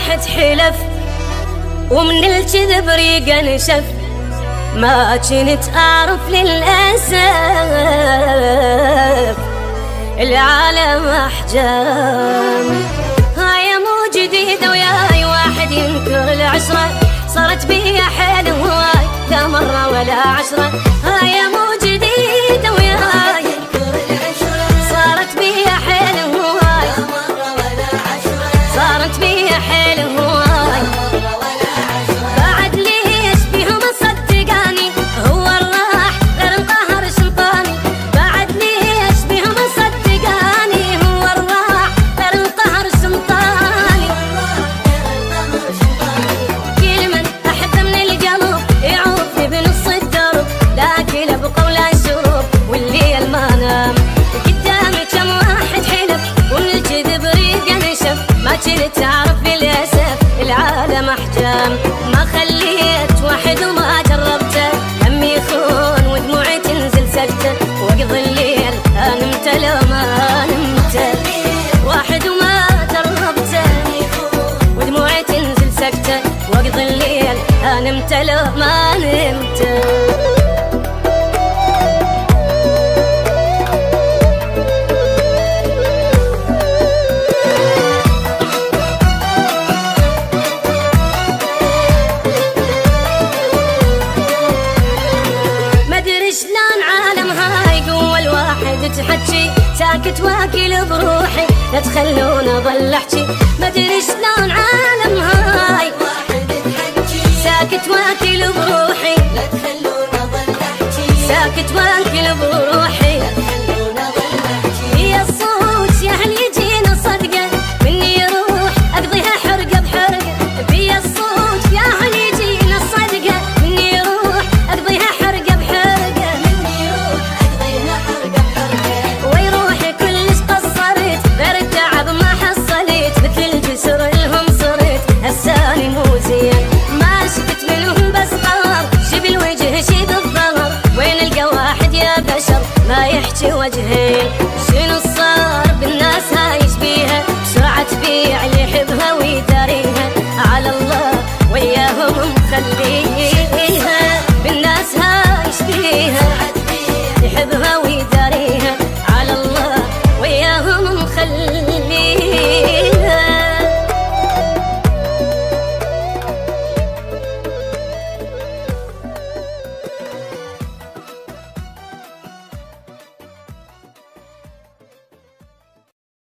واحد حلف ومن الكذب ريقه نشف، ما كنت أعرف للأسف العالم أحجام. هاي مو جديدة وياي واحد ينكر العشرة، صارت بيا حيل هواي لا مرة ولا عشرة. هاي مو جديدة وياي صارت بيا حيل هواي لا مرة ولا عشرة، صارت بيا حيل هواي بعد ليش بيهم صدقاني هو الراح غير القهر شنطاني. بعد ليش بيهم صدقاني هو الراح غير القهر شنطاني. كل من أحب من القلب يعوفني بنص الدرب، لكن أبقى ولا الشروب والليل ما نام. قدامي كم واحد حلف ومن الكذب ريقه نشف، ما كنت أعرف للأسف العالم أحجام. ما خليت واحد وما جربته، همي يخون ودموعي تنزل سكتة، واقضي الليل نمت لو ما نمت. واحد وما جربته ودموعي تنزل سكتة، واقضي الليل نمت لو ما نمت. شلون عالم هاي قوة الواحد تحكي، ساكت واكل بروحي لا تخلون اضل احكي. ما ادري شلون عالم هاي ساكت واكل بروحي لا تخلون اضل احكي، ساكت واكل بروحي لا تخلون اضل احكي. يا الصوت يا هل يجينا صدقة مني يروح اقضيها حرقة بحرقة. يا الصوت يا هل يجينا صدقة مني يروح اقضيها حرقة بحرقة. ما شفت منهم بس قهر، شبل وجه شيب الظهر، وين القى واحد يا بشر ما يحكي وجهين. شنو صار بالناس هاي يشبيها، بسرعة تبيع اللي يحبها ويداريها، على الله وياهم مخليها. بالناس هاي يشبيها يحبها